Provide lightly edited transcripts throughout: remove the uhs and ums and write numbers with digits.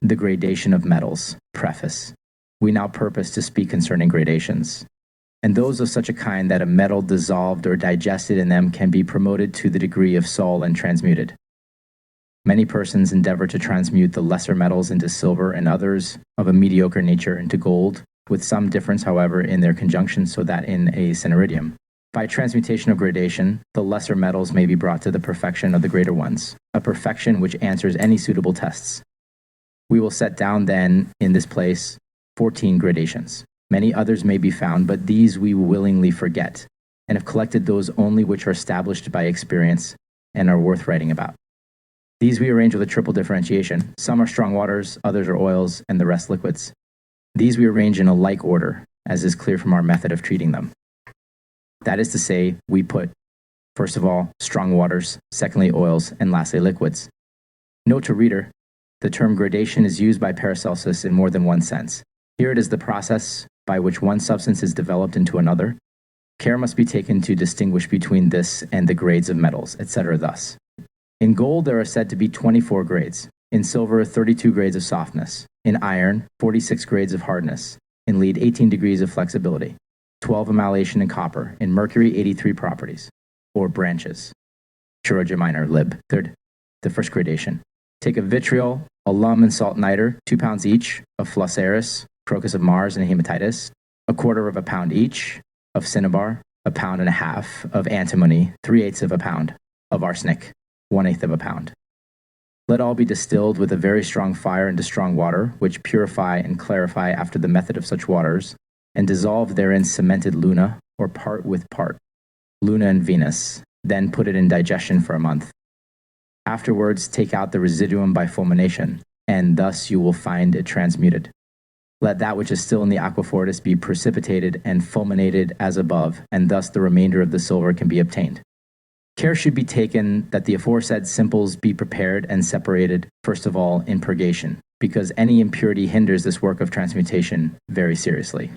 The Gradation of Metals. Preface. We now purpose to speak concerning gradations, and those of such a kind that a metal dissolved or digested in them can be promoted to the degree of sol and transmuted. Many persons endeavor to transmute the lesser metals into silver and others of a mediocre nature into gold, with some difference, however, in their conjunction, so that in a syneridium, by transmutation of gradation, the lesser metals may be brought to the perfection of the greater ones, a perfection which answers any suitable tests. We will set down then, in this place, 14 gradations. Many others may be found, but these we willingly forget, and have collected those only which are established by experience and are worth writing about. These we arrange with a triple differentiation. Some are strong waters, others are oils, and the rest liquids. These we arrange in a like order, as is clear from our method of treating them. That is to say, we put, first of all, strong waters, secondly oils, and lastly liquids. Note to reader, the term gradation is used by Paracelsus in more than one sense. Here it is the process by which one substance is developed into another. Care must be taken to distinguish between this and the grades of metals, etc. Thus, in gold there are said to be 24 grades, in silver 32 grades of softness, in iron 46 grades of hardness, in lead 18 degrees of flexibility, 12 amalgamation in copper, in mercury 83 properties, or branches. Chirurgia minor, lib. Third, the first gradation. Take of vitriol, alum and salt niter, 2 pounds each, of fluoceris, crocus of Mars and hematitis, 1/4 pound each, of cinnabar, 1.5 pounds of antimony, 3/8 pound, of arsenic, 1/8 pound. Let all be distilled with a very strong fire into strong water, which purify and clarify after the method of such waters, and dissolve therein cemented Luna, or part with part, Luna and Venus, then put it in digestion for a month. Afterwards, take out the residuum by fulmination, and thus you will find it transmuted. Let that which is still in the aquafortis be precipitated and fulminated as above, and thus the remainder of the silver can be obtained. Care should be taken that the aforesaid simples be prepared and separated, first of all, in purgation, because any impurity hinders this work of transmutation very seriously.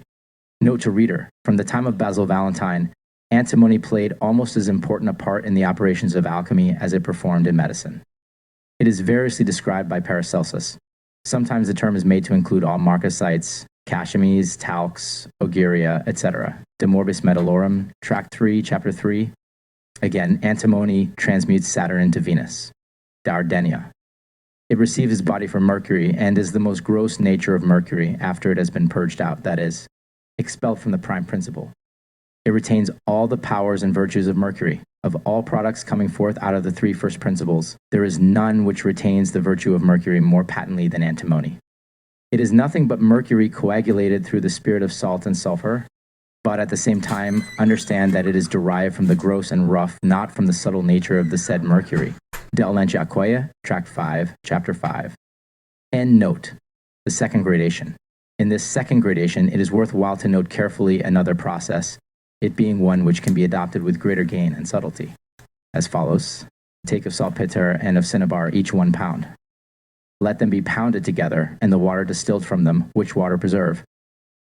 Note to reader, from the time of Basil Valentine, antimony played almost as important a part in the operations of alchemy as it performed in medicine. It is variously described by Paracelsus. Sometimes the term is made to include all marcasites, cachamies, talcs, ogyria, etc. De Morbis Metallorum, Tract 3, Chapter 3. Again, antimony transmutes Saturn into Venus. Dardenia. It receives its body from Mercury and is the most gross nature of Mercury after it has been purged out, that is, expelled from the prime principle. It retains all the powers and virtues of Mercury. Of all products coming forth out of the 3 first principles, there is none which retains the virtue of Mercury more patently than antimony. It is nothing but Mercury coagulated through the spirit of salt and sulfur, but at the same time understand that it is derived from the gross and rough, not from the subtle nature of the said Mercury. De Alentia Aquae, Tract 5, Chapter 5. And note, the second gradation. In this second gradation, it is worthwhile to note carefully another process, it being one which can be adopted with greater gain and subtlety. As follows: take of saltpeter and of cinnabar each 1 pound. Let them be pounded together, and the water distilled from them, which water preserve.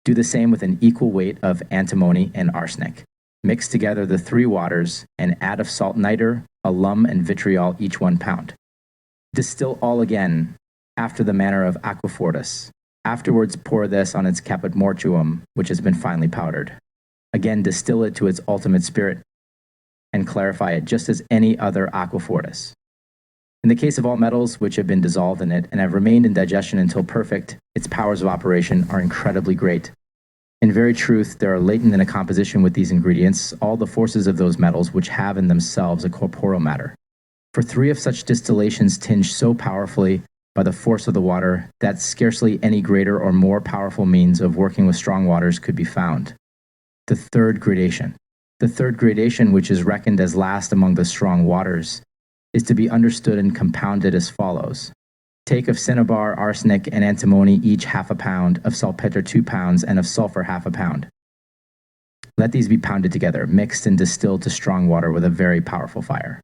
Do the same with an equal weight of antimony and arsenic. Mix together the 3 waters, and add of salt niter, alum, and vitriol each 1 pound. Distill all again, after the manner of aquafortis. Afterwards pour this on its caput mortuum, which has been finely powdered. Again, distill it to its ultimate spirit, and clarify it just as any other aquafortis. In the case of all metals which have been dissolved in it and have remained in digestion until perfect, its powers of operation are incredibly great. In very truth, there are latent in a composition with these ingredients all the forces of those metals which have in themselves a corporeal matter. For 3 of such distillations tinge so powerfully by the force of the water that scarcely any greater or more powerful means of working with strong waters could be found. The third gradation. The third gradation, which is reckoned as last among the strong waters, is to be understood and compounded as follows. Take of cinnabar, arsenic, and antimony each 1/2 pound, of saltpeter 2 pounds, and of sulfur 1/2 pound. Let these be pounded together, mixed and distilled to strong water with a very powerful fire.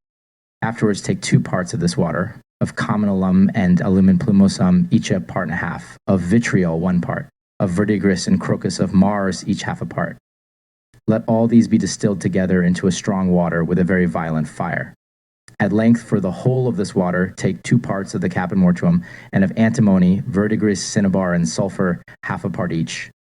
Afterwards take 2 parts of this water, of common alum and alumen plumosum, each 1.5 parts, of vitriol 1 part, of verdigris and crocus of Mars, each 1/2 part. Let all these be distilled together into a strong water with a very violent fire. At length, for the whole of this water, take 2 parts of the caput mortuum, and of antimony, verdigris, cinnabar, and sulfur, half a part each.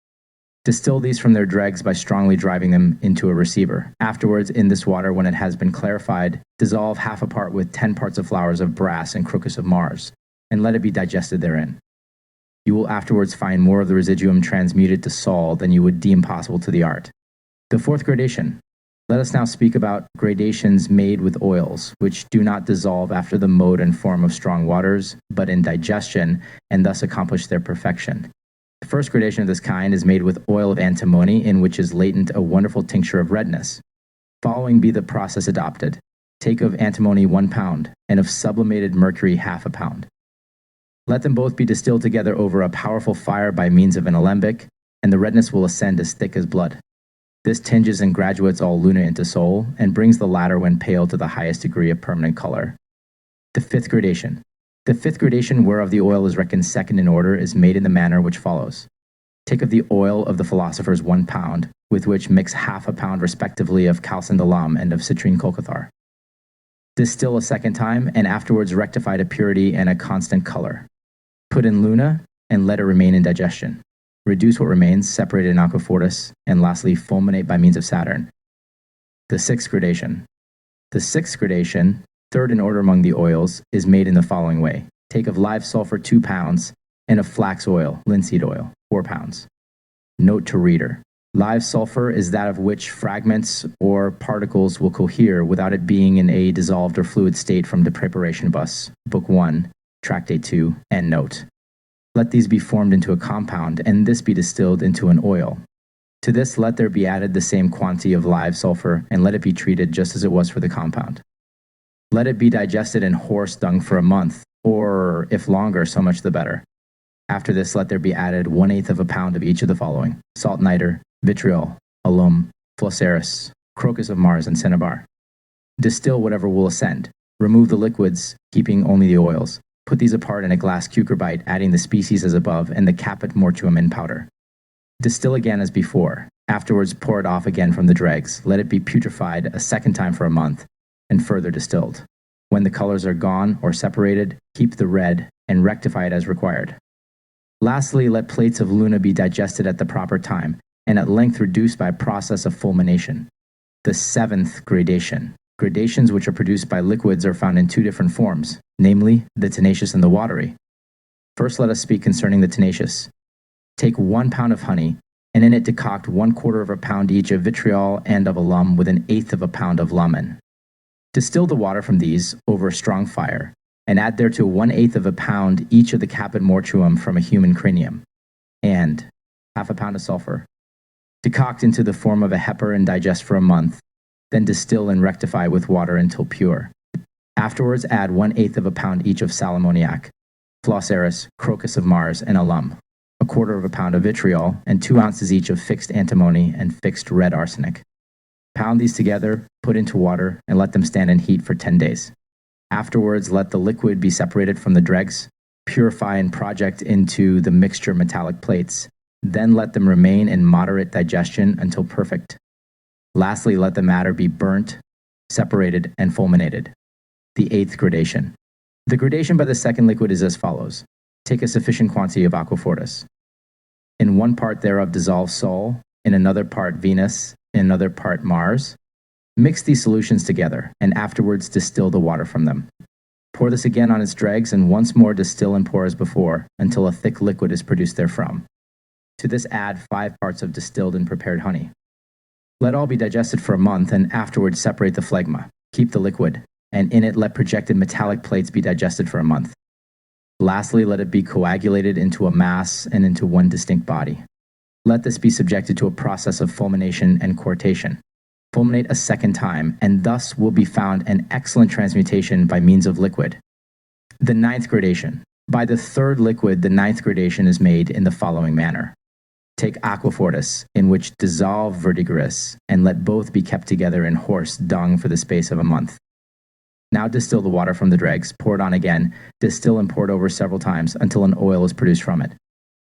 Distill these from their dregs by strongly driving them into a receiver. Afterwards, in this water, when it has been clarified, dissolve half a part with 10 parts of flowers of brass and crocus of Mars, and let it be digested therein. You will afterwards find more of the residuum transmuted to sol than you would deem possible to the art. The 4th gradation. Let us now speak about gradations made with oils, which do not dissolve after the mode and form of strong waters, but in digestion, and thus accomplish their perfection. The first gradation of this kind is made with oil of antimony, in which is latent a wonderful tincture of redness. Following be the process adopted. Take of antimony 1 pound, and of sublimated mercury half a pound. Let them both be distilled together over a powerful fire by means of an alembic, and the redness will ascend as thick as blood. This tinges and graduates all luna into sol, and brings the latter when pale to the highest degree of permanent color. The 5th gradation. The 5th gradation, whereof the oil is reckoned second in order, is made in the manner which follows. Take of the oil of the philosophers 1 pound, with which mix half a pound respectively of calcindalam and of citrine colcathar. Distill a second time, and afterwards rectify to purity and a constant color. Put in luna, and let it remain in digestion. Reduce what remains, separate it in aquafortis, and lastly fulminate by means of Saturn. The 6th gradation. The 6th gradation, third in order among the oils, is made in the following way. Take of live sulfur 2 pounds, and of flax oil, linseed oil, 4 pounds. Note to reader. Live sulfur is that of which fragments or particles will cohere without it being in a dissolved or fluid state from the preparation bus, Book 1, Tractate 2, and Note. Let these be formed into a compound, and this be distilled into an oil. To this let there be added the same quantity of live sulfur, and let it be treated just as it was for the compound. Let it be digested in horse dung for a month, or, if longer, so much the better. After this let there be added 1/8 of a pound of each of the following: salt nitre, vitriol, alum, flosseris, crocus of Mars, and cinnabar. Distill whatever will ascend. Remove the liquids, keeping only the oils. Put these apart in a glass cucurbite, adding the species as above, and the caput mortuum in powder. Distill again as before. Afterwards pour it off again from the dregs. Let it be putrefied a second time for a month, and further distilled. When the colors are gone or separated, keep the red, and rectify it as required. Lastly, let plates of luna be digested at the proper time, and at length reduced by a process of fulmination. The 7th gradation. Gradations which are produced by liquids are found in 2 different forms, namely, the tenacious and the watery. First let us speak concerning the tenacious. Take 1 pound of honey, and in it decoct 1/4 of a pound each of vitriol and of alum with 1/8 of a pound of lumen. Distill the water from these over a strong fire, and add thereto 1/8 of a pound each of the caput mortuum from a human cranium, and half a pound of sulfur. Decoct into the form of a heifer and digest for a month, then distill and rectify with water until pure. Afterwards add 1/8 of a pound each of sal ammoniac, flosseris, crocus of Mars, and alum, 1/4 of a pound of vitriol, and 2 ounces each of fixed antimony and fixed red arsenic. Pound these together, put into water, and let them stand in heat for 10 days. Afterwards let the liquid be separated from the dregs, purify and project into the mixture metallic plates, then let them remain in moderate digestion until perfect. Lastly, let the matter be burnt, separated, and fulminated. The 8th gradation. The gradation by the second liquid is as follows. Take a sufficient quantity of aquafortis. In 1 part thereof dissolve sol, in another part Venus, in another part Mars. Mix these solutions together, and afterwards distill the water from them. Pour this again on its dregs, and once more distill and pour as before, until a thick liquid is produced therefrom. To this add 5 parts of distilled and prepared honey. Let all be digested for a month, and afterwards separate the phlegma. Keep the liquid, and in it let projected metallic plates be digested for a month. Lastly, let it be coagulated into a mass and into one distinct body. Let this be subjected to a process of fulmination and quartation. Fulminate a second time, and thus will be found an excellent transmutation by means of liquid. The 9th gradation. By the third liquid, the 9th gradation is made in the following manner. Take aquafortis, in which dissolve verdigris, and let both be kept together in horse dung for the space of a month. Now distill the water from the dregs, pour it on again, distill and pour it over several times until an oil is produced from it.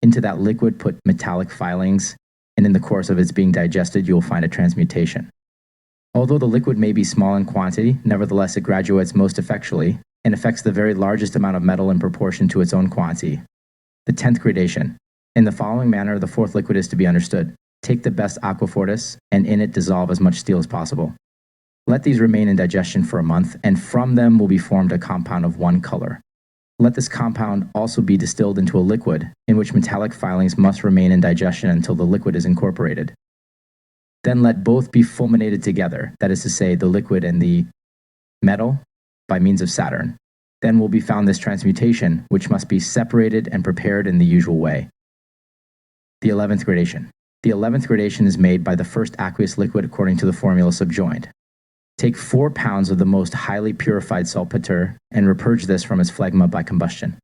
Into that liquid put metallic filings, and in the course of its being digested you will find a transmutation. Although the liquid may be small in quantity, nevertheless it graduates most effectually and affects the very largest amount of metal in proportion to its own quantity. The 10th gradation. In the following manner, the fourth liquid is to be understood. Take the best aquafortis, and in it dissolve as much steel as possible. Let these remain in digestion for a month, and from them will be formed a compound of one color. Let this compound also be distilled into a liquid, in which metallic filings must remain in digestion until the liquid is incorporated. Then let both be fulminated together, that is to say, the liquid and the metal, by means of Saturn. Then will be found this transmutation, which must be separated and prepared in the usual way. The 11th gradation. The 11th gradation is made by the first aqueous liquid according to the formula subjoined. Take 4 pounds of the most highly purified saltpeter and repurge this from its phlegma by combustion.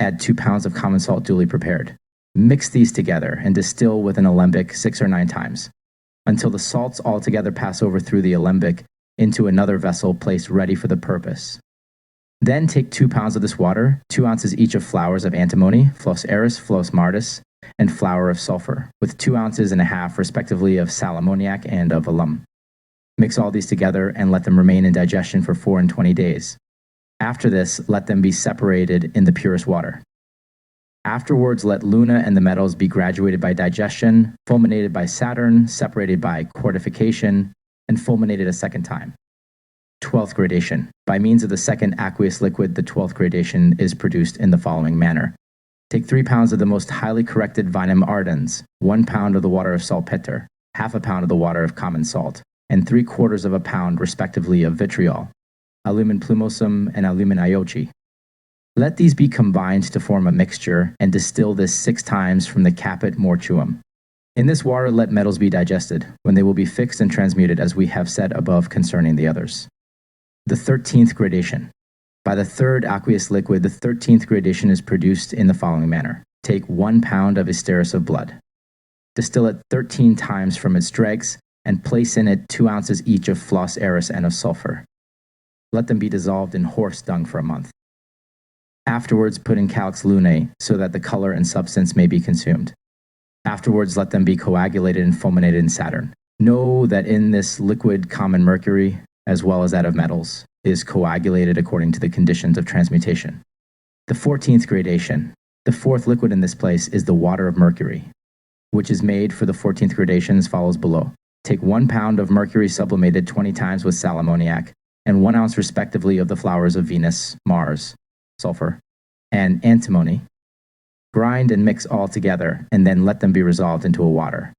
Add 2 pounds of common salt duly prepared. Mix these together and distill with an alembic 6 or 9 times, until the salts altogether pass over through the alembic into another vessel placed ready for the purpose. Then take 2 pounds of this water, 2 ounces each of flowers of antimony, phlos eris, phlos martis, and flour of sulfur, with 2 ounces and a half respectively of sal ammoniac and of alum. Mix all these together and let them remain in digestion for 4 and 20 days. After this, let them be separated in the purest water. Afterwards, let Luna and the metals be graduated by digestion, fulminated by Saturn, separated by quartification, and fulminated a second time. 12th gradation. By means of the second aqueous liquid, the 12th gradation is produced in the following manner. Take 3 pounds of the most highly corrected vinum ardens, 1 pound of the water of saltpeter, half a pound of the water of common salt, and 3/4 of a pound respectively of vitriol, alumen plumosum and alumen ioci. Let these be combined to form a mixture, and distill this 6 times from the caput mortuum. In this water let metals be digested, when they will be fixed and transmuted, as we have said above concerning the others. The 13th gradation. By the third aqueous liquid, the 13th gradation is produced in the following manner. Take 1 pound of hysteris of blood. Distill it 13 times from its dregs, and place in it 2 ounces each of phlos eris and of sulfur. Let them be dissolved in horse dung for a month. Afterwards put in calx lunae, so that the color and substance may be consumed. Afterwards let them be coagulated and fulminated in Saturn. Know that in this liquid common mercury, as well as that of metals, is coagulated according to the conditions of transmutation. The 14th gradation. The fourth liquid in this place is the water of mercury, which is made for the 14th gradation as follows below. Take 1 pound of mercury sublimated 20 times with sal ammoniac, and 1 ounce respectively of the flowers of Venus, Mars, sulfur, and antimony. Grind and mix all together, and then let them be resolved into a water.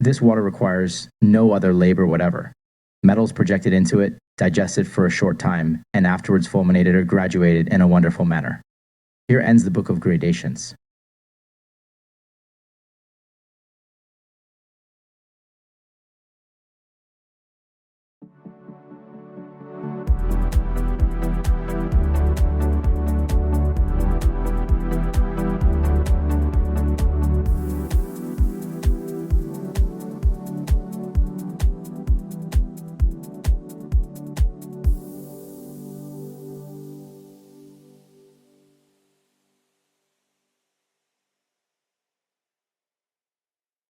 This water requires no other labor whatever. Metals projected into it, digested for a short time, and afterwards fulminated or graduated in a wonderful manner. Here ends the book of Gradations.